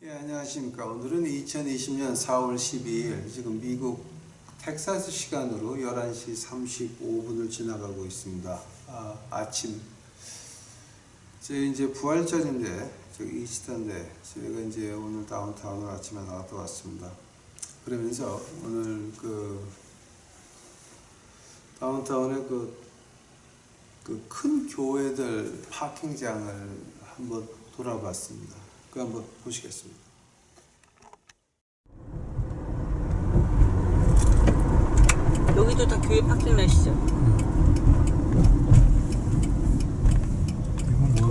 예, 안녕하십니까. 오늘은 2020년 4월 12일, 지금 미국 텍사스 시간으로 11시 35분을 지나가고 있습니다. 아침. 이제 부활절인데, 저기 이스터인데, 저희가 이제 오늘 다운타운을 아침에 나갔다 왔습니다. 그러면서 오늘 다운타운의 큰 교회들 파킹장을 한번 돌아봤습니다. 그거 한번 보시겠습니다. 여기도 다 교회 파킹렛이죠.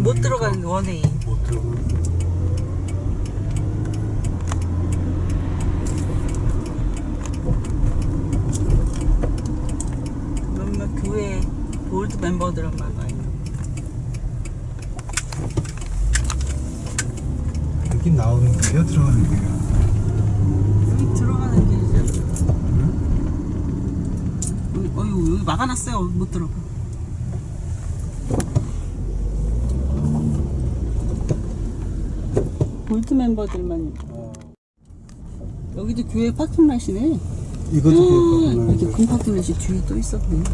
못 들어가는 게 원웨이. 못 들어가는. 몇몇 교회 골드 멤버들만 와 있는. 여기 나오는 거예요? 들어가는 거예요? 여기 들어가는 길이죠. 여기 막아놨어요. 못 들어가. 골드 멤버들만. 여기도 교회 파킹렛이네. 이것도 교회 파킹렛. 이렇게 큰 파킹렛이 뒤에 또 있었네.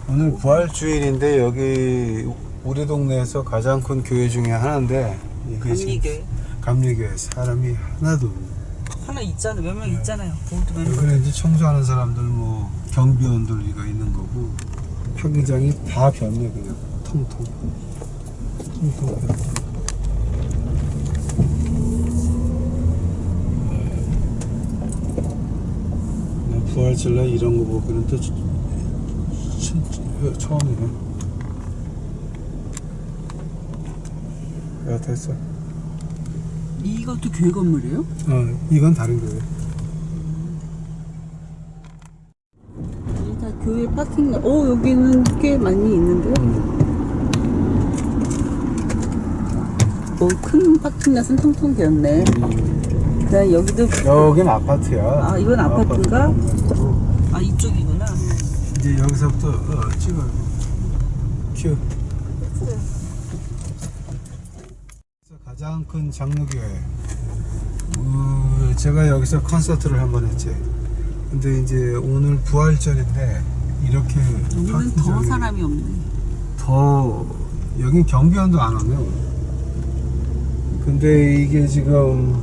오늘 부활주일인데 여기 우리 동네에서 가장 큰 교회 중에 하나인데 감리교회. 감리교회 사람이 하나도 없네. 하나 있잖아요. 몇 명 있잖아요. 골드 멤버. 여기는 이제 청소하는 사람들 경비원들 이거 있는 거고 파킹장이 다 변해 그냥 통통 변해. 부활절날 이런 거 보기는 또 처음이네. 야, 됐어. 이것도 교회 건물이에요? 이건 다른 교회. 여기 다 교회 파킹lot. 여기는 꽤 많이 있는데요. 큰 파킹lot 통통 비었네. 그다음 여기도. 여긴 아파트야. 이건 아파트인가? 이쪽이구나. 이제 여기서부터 찍어요. 큐. 가장 큰 장로교회. 제가 여기서 콘서트를 한번 했지. 근데 이제 오늘 부활절인데 이렇게 여기는 더 사람이 없네. 여긴 경비원도 안 오네요. 근데 이게 지금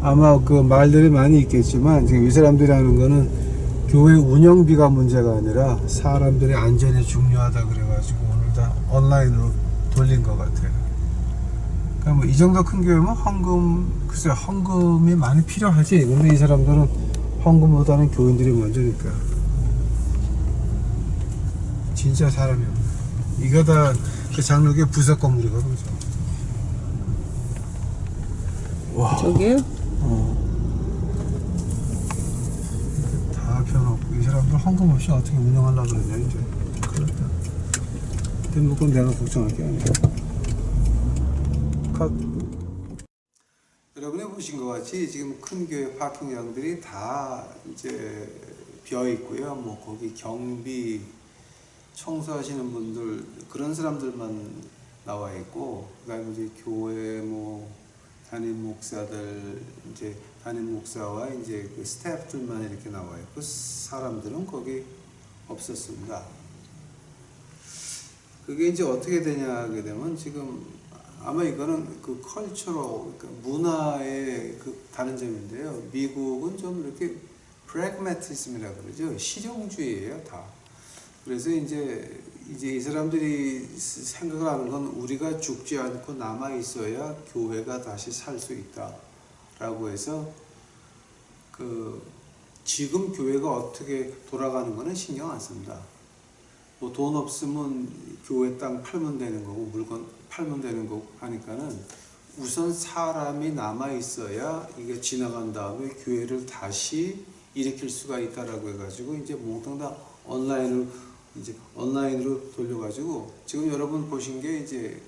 아마 말들이 많이 있겠지만 지금 이 사람들이 하는 거는 교회 운영비가 문제가 아니라 사람들의 안전이 중요하다 그래가지고 오늘 다 온라인으로 돌린 것 같아요. 그러니까 이 정도 큰 교회면 글쎄 헌금이 많이 필요하지. 근데 이 사람들은 헌금보다는 교인들이 먼저니까. 진짜 사람이 없네. 이거 다 장로교회 부석 건물이거든요. 와. 저기요? 다 펴놓고 이 사람들 헌금 없이 어떻게 운영하려고 그러냐 이제. 그렇다. 근데 그건 내가 걱정할 게 아니야. 여러분이 보신 것 같이 지금 큰 교회 파킹장들이 다 이제 비어 있고요. 거기 경비 청소하시는 분들 그런 사람들만 나와 있고, 그다음에 이제 교회 담임 목사들 이제 담임 목사와 이제 스태프들만 이렇게 나와 있고 사람들은 거기 없었습니다. 그게 이제 어떻게 되냐 하게 되면 지금 아마 이거는 컬처로 문화의 다른 점인데요. 미국은 좀 이렇게 프래그매티즘이라고 그러죠. 실용주의예요, 다. 그래서 이제 이 사람들이 생각을 하는 건 우리가 죽지 않고 남아 있어야 교회가 다시 살 수 있다라고 해서 지금 교회가 어떻게 돌아가는 거는 신경 안 씁니다. 돈 없으면 교회 땅 팔면 되는 거고 물건 팔면 되는 거고 하니까는 우선 사람이 남아 있어야 이게 지나간 다음에 교회를 다시 일으킬 수가 있다라고 해가지고 이제 몽땅 다 온라인으로 돌려가지고 지금 여러분 보신 게 이제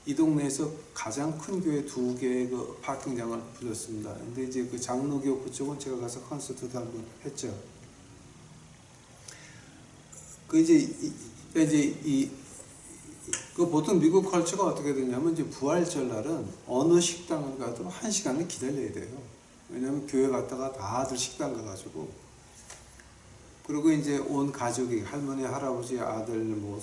이 동네에서 가장 큰 교회 2개의 파킹장을 불렀습니다. 근데 이제 장로교 그쪽은 제가 가서 콘서트도 한번 했죠. 이제 그러니까 이제 그 보통 미국 컬처가 어떻게 되냐면 이제 부활절 날은 어느 식당을 가도 1시간을 기다려야 돼요. 왜냐면 교회 갔다가 다들 식당 가가지고 그리고 이제 온 가족이 할머니, 할아버지, 아들, 뭐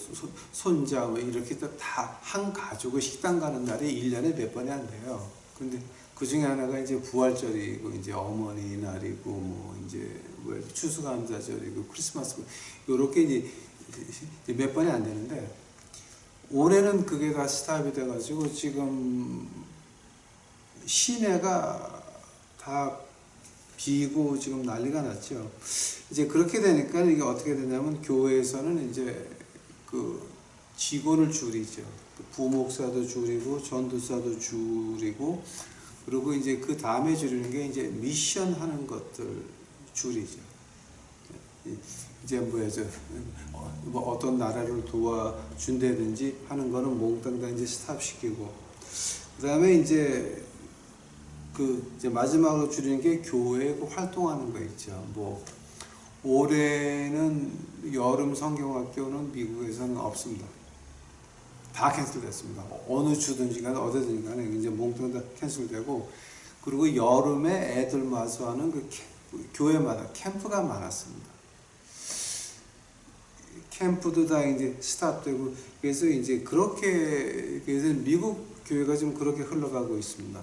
손자 뭐 이렇게 다 한 가족의 식당 가는 날이 1년에 몇 번이 안 돼요. 근데 그 중에 하나가 이제 부활절이고 이제 어머니 날이고 뭐 이제 뭐 추수감사절이고 크리스마스고 요렇게 이제 몇 번이 안 되는데 올해는 그게 다 스탑이 돼가지고 지금 시내가 다 비고 지금 난리가 났죠. 이제 그렇게 되니까 이게 어떻게 되냐면 교회에서는 이제 그 직원을 줄이죠. 부목사도 줄이고 전도사도 줄이고 그리고 이제 그 다음에 줄이는 게 이제 미션 하는 것들 줄이죠. 이제 뭐 어떤 나라를 도와준다든지 하는 거는 몽땅 다 이제 스탑시키고 그 다음에 이제 이제 마지막으로 줄이는 게 교회 활동하는 거 있죠. 뭐 올해는 여름 성경학교는 미국에서는 없습니다. 다 캔슬됐습니다. 어느 주든지 간에 어디든지 간에 이제 몽땅 다 캔슬되고 그리고 여름에 애들 마서 하는 그 교회마다 캠프가 많았습니다. 캠프도 다 이제 스탑되고 그래서 이제 그래서 미국 교회가 지금 그렇게 흘러가고 있습니다.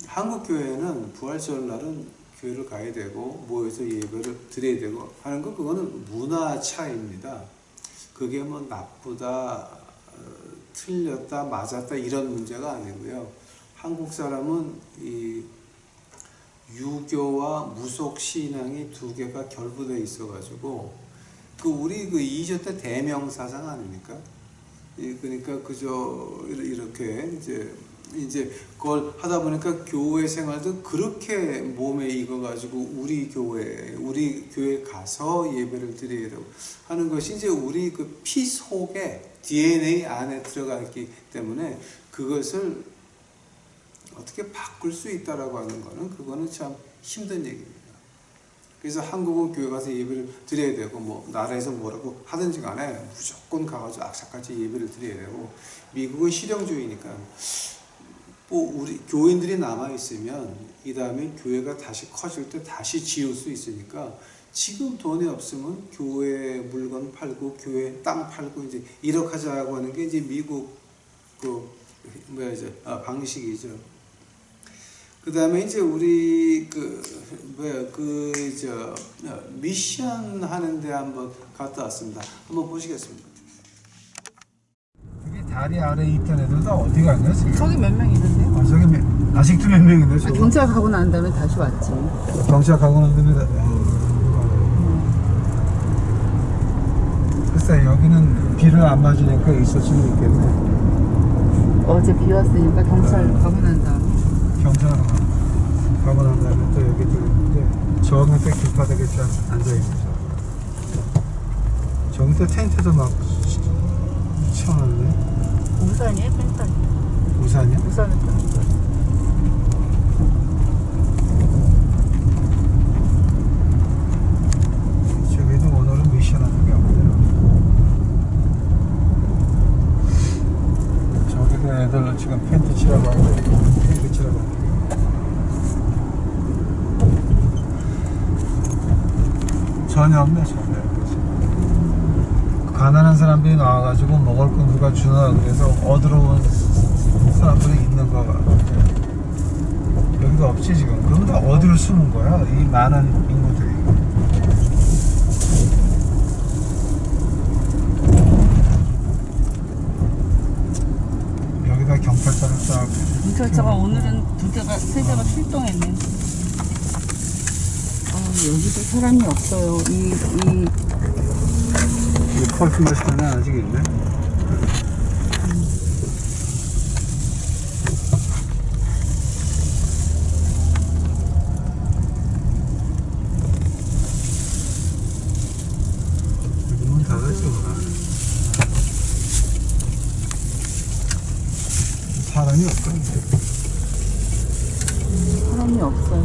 한국 교회는 부활절 날은 교회를 가야 되고 모여서 예배를 드려야 되고 하는 거 그거는 문화 차이입니다. 그게 뭐 나쁘다, 틀렸다, 맞았다 이런 문제가 아니고요. 한국 사람은 이 유교와 무속 신앙이 두 개가 결부되어 있어가지고 우리 2조 때 대명사상 아닙니까? 그러니까 그저 이렇게 이제 그걸 하다 보니까 교회 생활도 그렇게 몸에 익어가지고 우리 교회 가서 예배를 드려야 되고 하는 것이 이제 우리 그 피 속에 DNA 안에 들어가 있기 때문에 그것을 어떻게 바꿀 수 있다라고 하는 거는 그거는 참 힘든 얘기입니다. 그래서 한국은 교회 가서 예배를 드려야 되고 뭐 나라에서 뭐라고 하든지 간에 무조건 가가지고 악착같이 예배를 드려야 되고 미국은 실용주의니까 뭐 우리 교인들이 남아 있으면 이 다음에 교회가 다시 커질 때 다시 지을 수 있으니까 지금 돈이 없으면 교회 물건 팔고 교회 땅 팔고 이제 이렇게 하자고 하는 게 이제 미국 방식이죠. 그 다음에 이제 우리 미션 하는데 한번 갔다 왔습니다. 한번 보시겠습니다. 다리 아래 있던 애들 다 어디 갔냐 지금? 저기 몇 명 있는데요? 저기 아직도 몇 명인데 저거? 경찰 가고 난 다음에 다시 왔지. 경찰 가고 난 다음에 글쎄 여기는 비를 안 맞으니까 있을 수는 있겠네. 어제 비 왔으니까 경찰 가고 난 다음에. 경찰 가고 난 다음에 또 여기 있는데 저 밑에 길바닥에 앉아있죠. 저 밑에 텐트도 막 쳐놨네. 우산이에요? 펜타니? 우산이요? 우산은 펜타니. 저기도 오늘은 미션하는 게 없네요. 저기도 애들 지금 펜트 치라고 하고 텐트 치라고 하고 전혀 없네. 전혀. 가난한 사람들이 나와가지고 먹을 거 누가 주나 그래서 얻으러 온 사람들이 있는 거 같아. 여기도 없지 지금. 그럼 다 어디로 숨은 거야? 이 많은 인구들이. 여기다 경찰차를 딱. 경찰차가 오늘은 3대가 출동했네. 여기도 사람이 없어요. 이 커피 마시는 애 아직 있네. 문 닫았죠. 사람이 없어. 사람이 없어요.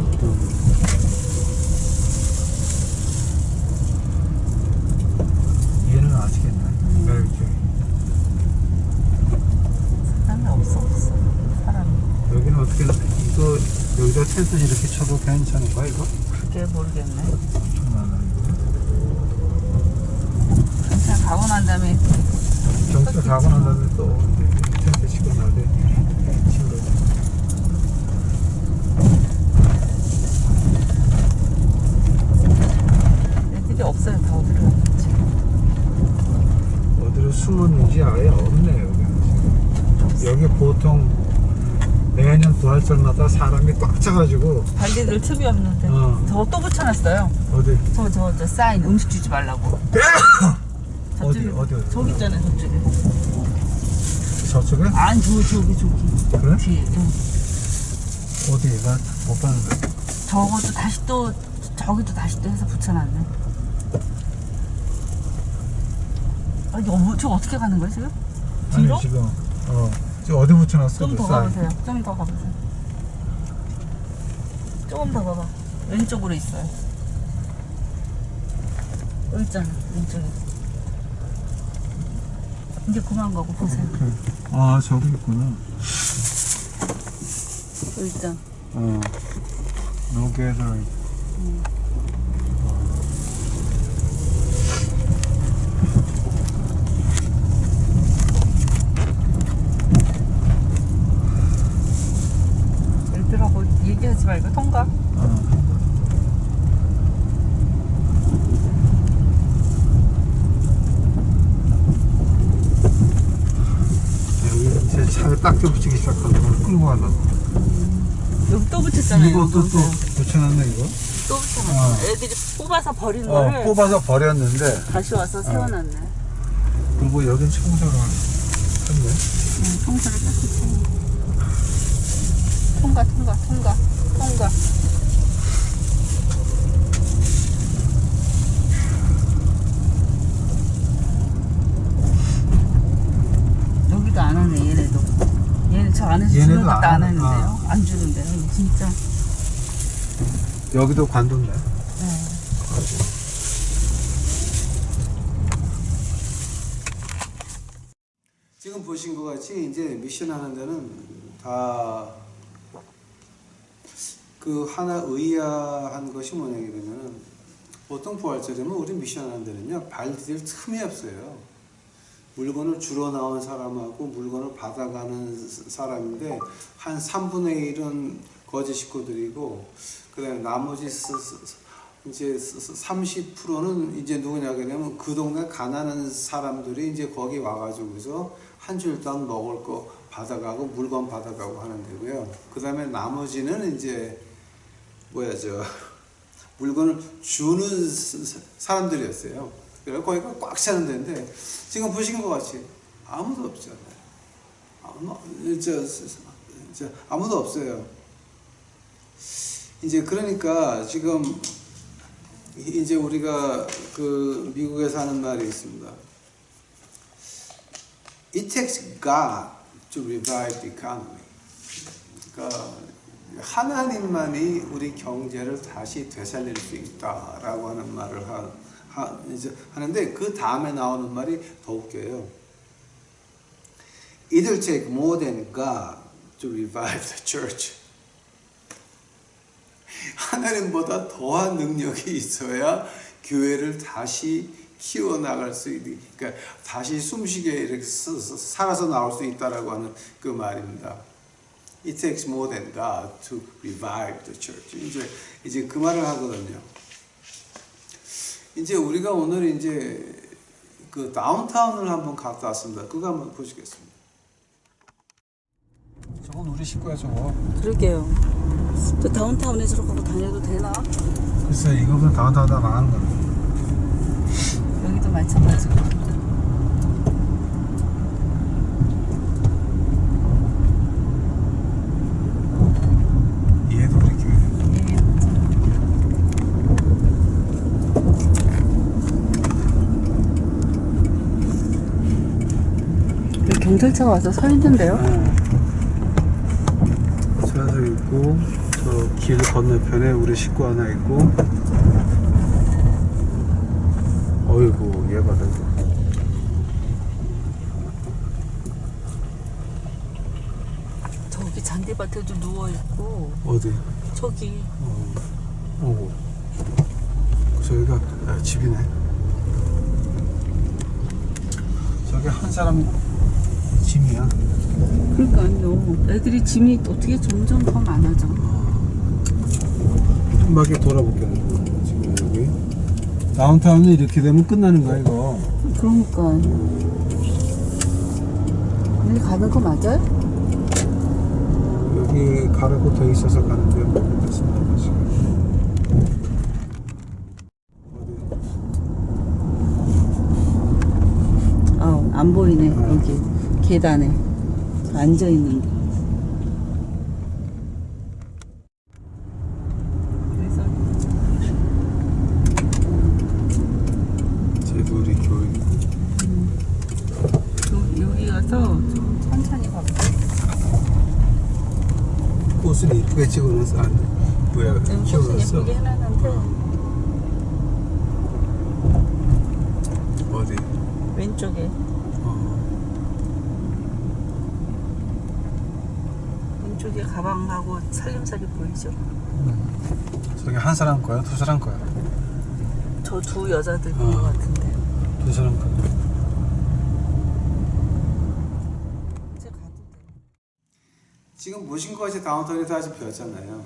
여기다 텐트 이렇게 쳐도 괜찮은 거야 이거? 그게 모르겠네. 좀 그냥 가고 난 다음에 경찰 가고 난 다음에 또 이제 텐트 치고 나게 친 거지. 애들이 없어요. 다 어디로 갔지? 어디로 숨었는지 아예 없네 여기. 여기 보통 매년 부활절마다 사람이 꽉 차가지고. 발리들 틈이 없는데. 저거 또 붙여놨어요. 어디? 저 사인 음식 주지 말라고. 저쪽에, 어디? 저기 있잖아요. 저쪽에. 저쪽에? 아니 저기. 그래? 뒤에. 응. 어디? 나 못 봤는데. 저것도 다시 또 저기도 다시 또 해서 붙여놨네. 아니 저거 어떻게 가는 거예요 지금? 뒤로? 아니 지금 지금 어디 붙여놨어? 좀 그 더 사인? 가보세요. 좀 더 가보세요. 조금 더 가봐. 왼쪽으로 있어요. 여기 있잖아. 왼쪽에. 이제 그만 가고 보세요. 아 저기 있구나. 여기 있잖아. No gathering. 애들하고 얘기하지 말고 통과. 여기 이제 차를 딱 붙이기 시작하면 끌고 간다. 여기 또 붙였잖아요. 이거 또 붙여놨네 이거. 또 붙여놨어. 애들이 뽑아서 버린 거를 뽑아서 버렸는데 다시 와서 세워놨네. 그리고 여긴 청소를 했네. 청소를 깨끗이 통과. 여기도 안 하네 얘네도. 얘는 저 안에서 주는 얘네도 것도 안 안 하네. 하는데요. 안 주는데요. 진짜. 여기도 관뒀네. 네. 지금 보신 것 같이 이제 미션 하는 데는 다 그 하나 의아한 것이 뭐냐면 되면은 보통 부활절이면 우리 미션 하는 데는요 발 디딜 틈이 없어요. 물건을 주러 나온 사람하고 물건을 받아가는 사람인데 한 3분의 1은 거지 식구들이고 그다음에 나머지 이제 30%는 이제 누구냐면 그 동네 가난한 사람들이 이제 거기 와가지고서 한 줄 동안 먹을 거 받아가고 물건 받아가고 하는 데고요. 그 다음에 나머지는 이제 물건을 주는 사람들이었어요. 그래서 거기가 꽉 차는 데인데 지금 보신 것 같이 아무도 없잖아요. 아무도 없어요. 이제 그러니까 지금 이제 우리가 그 미국에서 하는 말이 있습니다. It takes God to revive the economy. 그러니까 하나님만이 우리 경제를 다시 되살릴 수 있다라고 하는 말을 이제 하는데 그 다음에 나오는 말이 더 웃겨요. It'll take more than God to revive the church. 하나님보다 더한 능력이 있어야 교회를 다시 키워나갈 수 있는, 그러니까 다시 숨쉬게 이렇게 살아서 나올 수 있다라고 하는 그 말입니다. It takes more than God to revive the church. 이제 그 말을 하거든요. 이제 우리가 오늘 이제 그 다운타운을 한번 갔다 왔습니다. 그거 한번 보시겠습니다. 저건 우리 식구야 저거. 그러게요. 저 다운타운에 저러고 다녀도 되나? 글쎄 이거는 다운타운 다 망한 거야. 여기도 마찬가지고. 얘도 우리 교회. 여기 경찰차가 와서 서 있는데요? 서서 있고 저 길 건너편에 우리 식구 하나 있고. 어이구 얘 봐라 이거. 저기 잔디밭에도 누워있고 어디? 저기. 오. 저기가 집이네. 저기 한 사람 짐이야. 그러니까요. 애들이 짐이 어떻게 점점 더 많아져. 한 바퀴 돌아볼게요. 지금 여기 다운타운은 이렇게 되면 끝나는 거야 이거. 그러니까. 여기 가는 거 맞아요? 여기 가라고 돼 있어서 가는데 모르겠습니다 지금. 안 보이네. 여기 계단에 앉아 있는데. 그래서 제도리 교육. 여기 가서 좀 천천히 가볼까? 꽃은 이쁘게 찍어놨어. 뭐야? 꽃은 키워놨어. 예쁘게 해놨는데 어디? 왼쪽에. 왼쪽에 가방하고 살림살이 보이죠? 저기 한 사람 거야? 두 사람 거야? 저 두 여자들인 것 같은데. 두 사람 거야. 이제 가도 돼. 지금 보신 것이 다운타운이 다시 비었잖아요.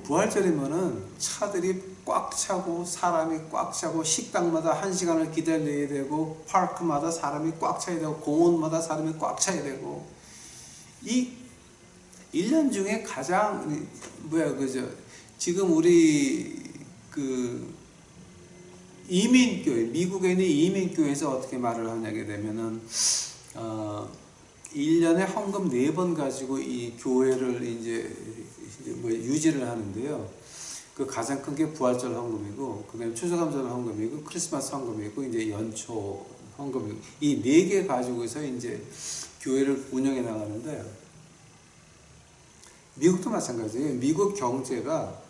부활절이면은 차들이 꽉 차고 사람이 꽉 차고 식당마다 1시간을 기다려야 되고 파크마다 사람이 꽉 차야 되고 공원마다 사람이 꽉 차야 되고 이 1년 중에 가장 지금 우리 그 이민교회 미국에 있는 이민교회에서 어떻게 말을 하냐게 되면은 1년에 헌금 4번 가지고 이 교회를 이제 유지를 하는데요. 그 가장 큰 게 부활절 헌금이고, 그 다음에 추수감사절 헌금이고, 크리스마스 헌금이고, 이제 연초 헌금이고, 이 4개 가지고서 이제 교회를 운영해 나가는데, 미국도 마찬가지예요. 미국 경제가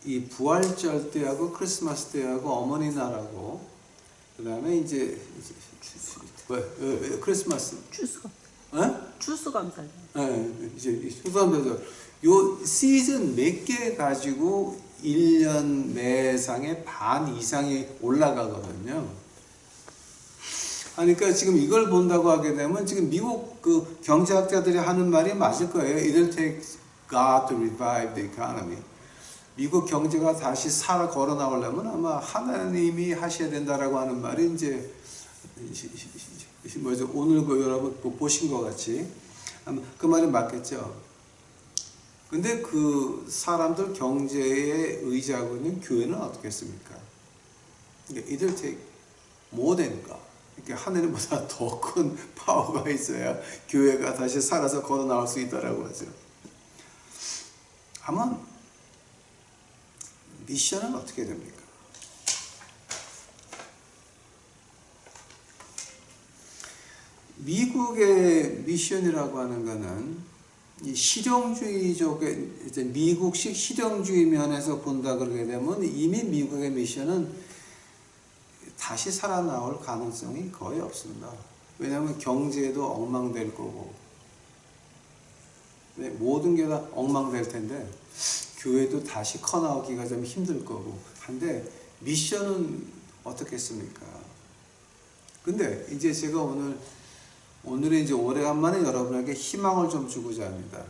이 부활절 때하고 크리스마스 때하고 어머니 날하고, 그 다음에 이제 크리스마스 추수감사절. 네, 이제 추수감사절 요 시즌 몇 개 가지고 1년 매상의 반 이상이 올라가거든요. 그러니까 지금 이걸 본다고 하게 되면 지금 미국 그 경제학자들이 하는 말이 맞을 거예요. It'll take God to revive the economy. 미국 경제가 다시 살아 걸어 나오려면 아마 하나님이 하셔야 된다라고 하는 말이 이제 뭐죠? 오늘 그 여러분 보신 것 같이 아마 그 말이 맞겠죠. 근데 그 사람들 경제의 의자군은 교회는 어떻게 했습니까? It'll take more than God. 그러니까 하나님보다 더 큰 파워가 있어야 교회가 다시 살아서 걸어 나올 수 있다라고 하죠. 아마 미션은 어떻게 됩니까? 미국의 미션이라고 하는 거는 이 실용주의적의 이제 미국식 실용주의 면에서 본다 그러게 되면 이미 미국의 미션은 다시 살아나올 가능성이 거의 없습니다. 왜냐하면 경제도 엉망될 거고 모든 게 다 엉망될 텐데 교회도 다시 커나오기가 좀 힘들 거고 한데 미션은 어떻겠습니까? 근데 이제 제가 오늘은 이제 오래간만에 여러분에게 희망을 좀 주고자 합니다.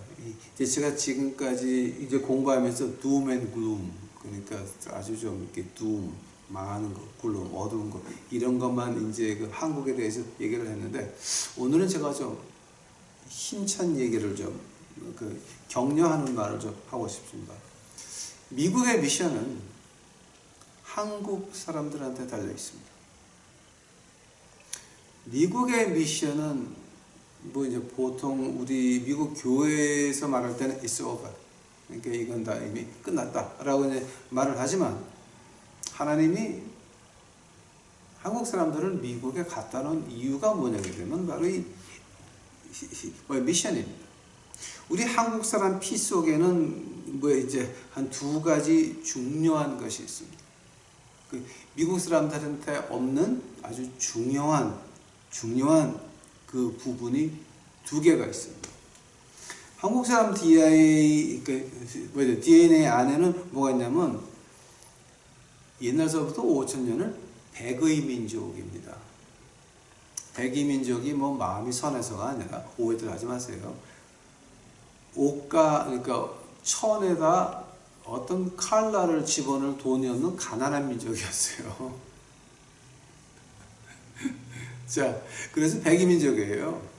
이제 제가 지금까지 이제 공부하면서 doom and gloom, 그러니까 아주 좀 이렇게 doom, 망하는 거, gloom, 어두운 거, 이런 것만 이제 그 한국에 대해서 얘기를 했는데, 오늘은 제가 좀 힘찬 얘기를 좀, 그 격려하는 말을 좀 하고 싶습니다. 미국의 미션은 한국 사람들한테 달려 있습니다. 미국의 미션은 뭐 이제 보통 우리 미국 교회에서 말할 때는 it's over. 그러니까 이건 다 이미 끝났다라고 이제 말을 하지만 하나님이 한국 사람들을 미국에 갖다 놓은 이유가 뭐냐게 되면 바로 이 미션입니다. 우리 한국 사람 피 속에는 뭐 이제 한 2가지 중요한 것이 있습니다. 그 미국 사람들한테 없는 아주 중요한 그 부분이 2개가 있습니다. 한국 사람 DNA 안에는 뭐가 있냐면 옛날서부터 5천년을 백의 민족입니다. 백의 민족이 뭐 마음이 선해서가 아니라 오해들 하지 마세요. 옷가 그러니까 천에다 어떤 칼날을 집어넣을 돈이 없는 가난한 민족이었어요. 자, 그래서 백의 민족이에요.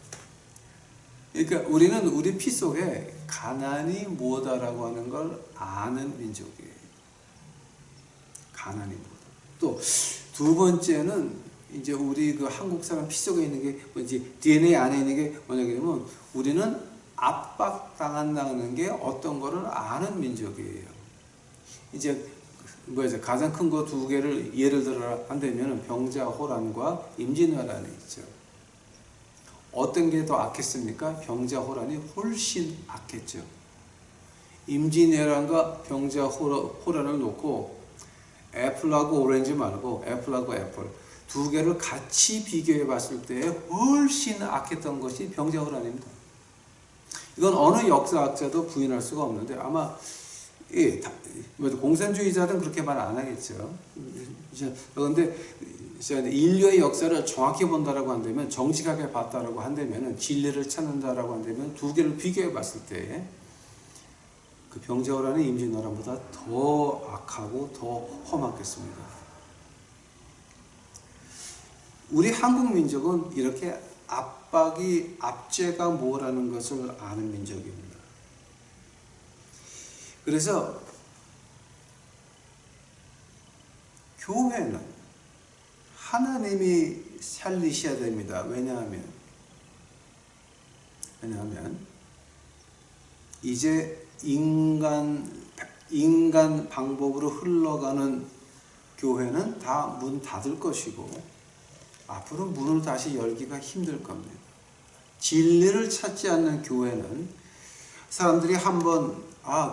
그러니까 우리는 우리 피 속에 가난이 뭐다라고 하는 걸 아는 민족이에요. 가난이 뭐다. 또 두 번째는 이제 우리 그 한국 사람 피 속에 있는 게 뭐지 DNA 안에 있는 게 뭐냐면 우리는 압박당한다는 게 어떤 거를 아는 민족이에요. 이제 뭐죠 가장 큰 거 두 개를 예를 들어 한다면 병자호란과 임진왜란이 있죠. 어떤 게 더 악했습니까? 병자호란이 훨씬 악했죠. 임진왜란과 병자호란을 놓고 애플하고 오렌지 말고 애플하고 애플 두 개를 같이 비교해 봤을 때 훨씬 악했던 것이 병자호란입니다. 이건 어느 역사학자도 부인할 수가 없는데 아마 공산주의자들은 그렇게 말 안 하겠죠. 그런데 인류의 역사를 정확히 본다라고 한다면 정직하게 봤다라고 한다면 진리를 찾는다라고 한다면 두 개를 비교해 봤을 때 그 병자호란은 임진왜란보다 더 악하고 더 험악했습니다. 우리 한국 민족은 이렇게 압제가 뭐라는 것을 아는 민족입니다. 그래서 교회는 하나님이 살리셔야 됩니다. 왜냐하면 이제 인간 방법으로 흘러가는 교회는 다 문 닫을 것이고 앞으로 문을 다시 열기가 힘들 겁니다. 진리를 찾지 않는 교회는 사람들이 한번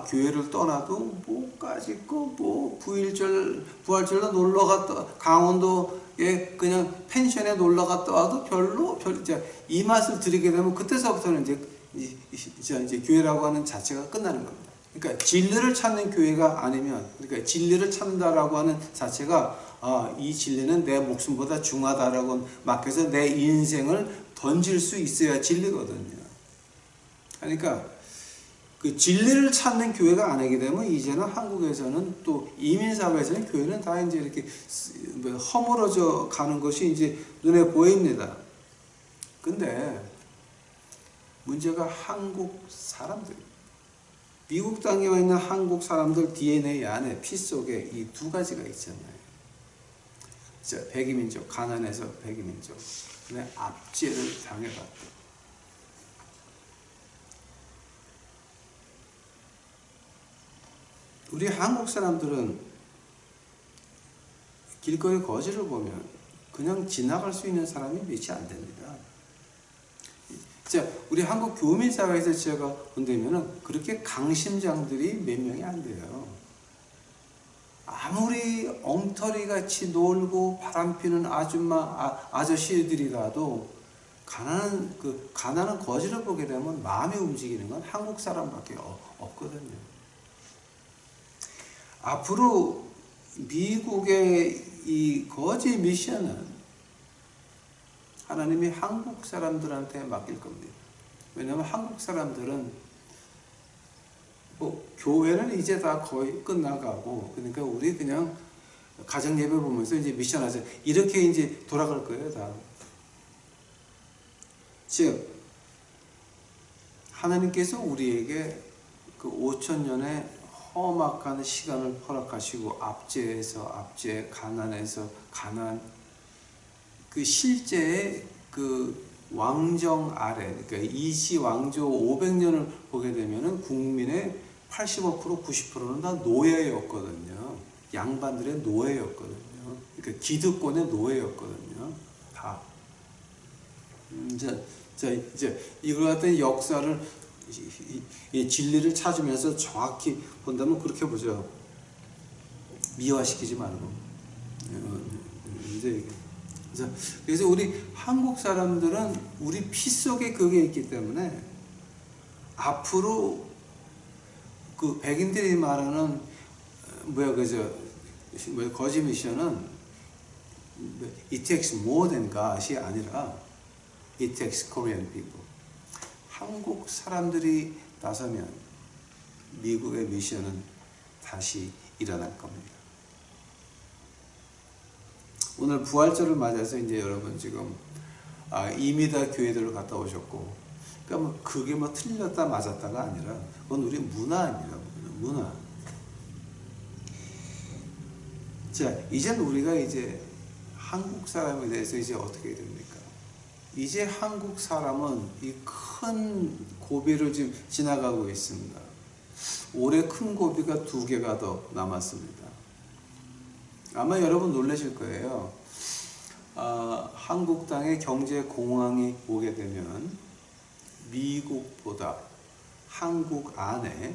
교회를 떠나도 뭐까지 있고 부활절로 놀러 갔다 강원도에 그냥 펜션에 놀러 갔다 와도 별로 이 맛을 들이게 되면 그때서부터는 이제 교회라고 하는 자체가 끝나는 겁니다. 그러니까 진리를 찾는 교회가 아니면 그러니까 진리를 찾는다라고 하는 자체가 이 진리는 내 목숨보다 중하다라고 막 해서 내 인생을 던질 수 있어야 진리거든요. 그러니까 그 진리를 찾는 교회가 아니게 되면 이제는 한국에서는 또 이민사회에서는 교회는 다 이제 이렇게 허물어져 가는 것이 이제 눈에 보입니다. 근데 문제가 한국 사람들, 미국 땅에 와 있는 한국 사람들 DNA 안에 피 속에 이 두 가지가 있잖아요. 백이민족, 가난해서 백이민족, 근데 압제를 당해봤다. 우리 한국 사람들은 길거리 거지를 보면 그냥 지나갈 수 있는 사람이 몇이 안 됩니다. 우리 한국 교민사회에서 제가 본다면 그렇게 강심장들이 몇 명이 안 돼요. 아무리 엉터리같이 놀고 바람피는 아저씨들이라도 가난한 거지를 보게 되면 마음이 움직이는 건 한국 사람밖에 없거든요. 앞으로 미국의 이 거지 미션은 하나님이 한국 사람들한테 맡길 겁니다. 왜냐하면 한국 사람들은 교회는 이제 다 거의 끝나가고 그러니까 우리 그냥 가정 예배 보면서 이제 미션하자 이렇게 이제 돌아갈 거예요 다. 즉 하나님께서 우리에게 그 5,000년의 험악한 시간을 허락하시고 압제에서 압제, 가난에서 가난 그 실제의 그 왕정 아래, 그러니까 이시 왕조 500년을 보게 되면은 국민의 85%, 90%는 다 노예였거든요. 양반들의 노예였거든요. 그러니까 기득권의 노예였거든요. 다. 이제 이걸 갖다 역사를 이 진리를 찾으면서 정확히 본다면 그렇게 보죠. 미화시키지 말고. 이제 그래서 우리 한국 사람들은 우리 피 속에 그게 있기 때문에 앞으로 그 백인들이 말하는 거짓 미션은 it takes more than God이 아니라 it takes Korean people. 한국 사람들이 나서면 미국의 미션은 다시 일어날 겁니다. 오늘 부활절을 맞아서 이제 여러분 지금 이미 다 교회들을 갔다 오셨고, 그러니까 뭐 그게 뭐 틀렸다 맞았다가 아니라 그건 우리 문화입니다. 문화. 자, 이제는 우리가 이제 한국 사람에 대해서 이제 어떻게 됩니까? 이제 한국 사람은 이 큰 고비를 지금 지나가고 있습니다. 올해 큰 고비가 2개가 더 남았습니다. 아마 여러분 놀라실 거예요. 한국 땅에 경제 공황이 오게 되면 미국보다 한국 안에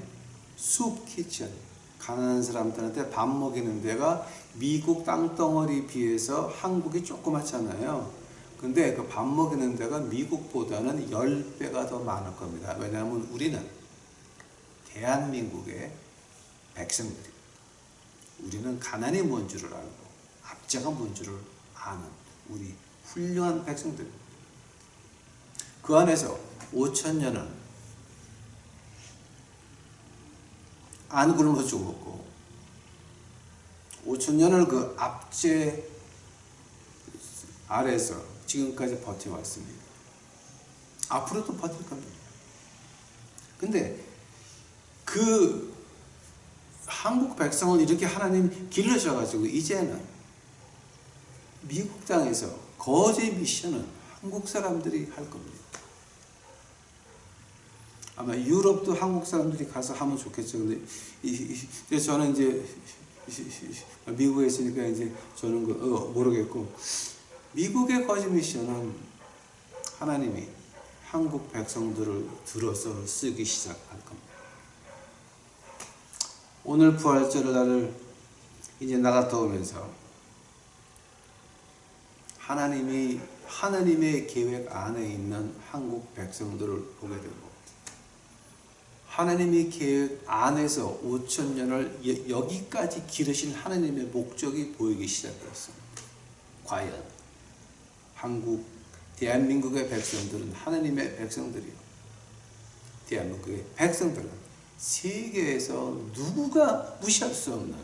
숲 키친, 가난한 사람들한테 밥 먹이는 데가 미국 땅덩어리 비해서 한국이 조그맣잖아요. 근데 그 밥 먹이는 데가 미국보다는 10배가 더 많을 겁니다. 왜냐하면 우리는 대한민국의 백성들이, 우리는 가난이 뭔 줄을 알고 압제가 뭔 줄을 아는 우리 훌륭한 백성들입니다. 그 안에서 5,000년은 안 굶어 죽었고 5,000년을 그 압제 아래에서 지금까지 버텨왔습니다. 앞으로도 버틸 겁니다. 근데 그 한국 백성을 이렇게 하나님 길러셔가지고 이제는 미국 땅에서 거짓 미션은 한국 사람들이 할 겁니다. 아마 유럽도 한국 사람들이 가서 하면 좋겠죠. 근데 저는 이제 미국에 있으니까 이제 저는 모르겠고, 미국의 거짓 미션은 하나님이 한국 백성들을 들어서 쓰기 시작할 겁니다. 오늘 부활절 날을 이제 나갔다 오면서 하나님의 계획 안에 있는 한국 백성들을 보게 되고, 하나님의 계획 안에서 5,000년을 여기까지 기르신 하나님의 목적이 보이기 시작했습니다. 과연 대한민국의 백성들은 하나님의 백성들이요, 대한민국의 백성들은 세계에서 누구가 무시할 수 없는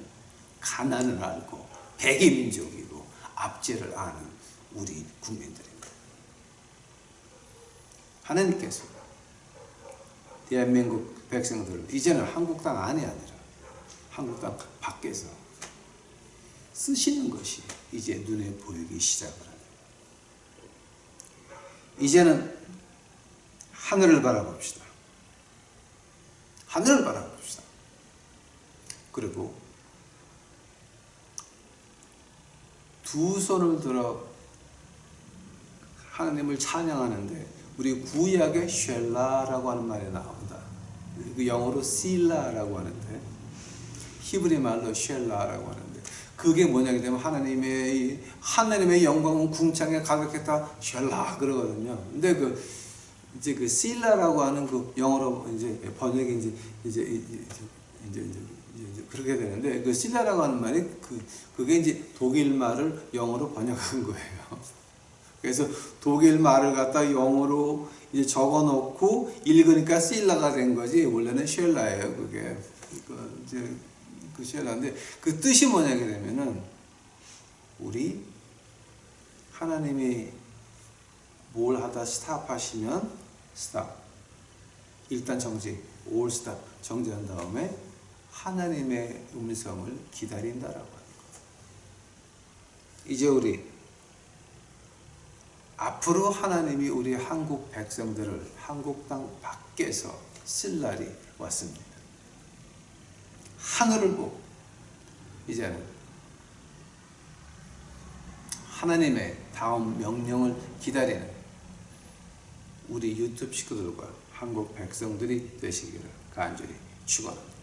가난을 알고 백의민족이고 압제를 아는 우리 국민들입니다. 하나님께서 대한민국 백성들을 이제는 한국 땅 안이 아니라 한국 땅 밖에서 쓰시는 것이 이제 눈에 보이기 시작을 합니다. 이제는 하늘을 바라봅시다. 하늘을 바라봅시다. 그리고 두 손을 들어 하나님을 찬양하는데, 우리 구약에 쉘라라고 하는 말이 나옵니다. 그 영어로 실라라고 하는데 히브리 말로 쉘라라고 하는데, 그게 뭐냐게 되면 하나님의 영광은 궁창에 가득했다 쉘라 그러거든요. 근데 이제 그 실라라고 하는 그 영어로 이제 번역이 이제 그렇게 되는데, 그 실라라고 하는 말이 그게 이제 독일 말을 영어로 번역한 거예요. 그래서 독일 말을 갖다 영어로 이제 적어 놓고 읽으니까 실라가 된 거지, 원래는 쉘라예요. 그게 이제 그 쉘라인데, 그 뜻이 뭐냐게 되면은, 우리 하나님이 뭘 하다 스탑하시면 스탑, 일단 정지, 올 스탑 정지한 다음에 하나님의 음성을 기다린다라고 하는 거예요. 이제 우리 앞으로 하나님이 우리 한국 백성들을 한국 땅 밖에서 쓸 날이 왔습니다. 하늘을 보고 이제는 하나님의 다음 명령을 기다리는 우리 유튜브 식구들과 한국 백성들이 되시기를 간절히 축원합니다.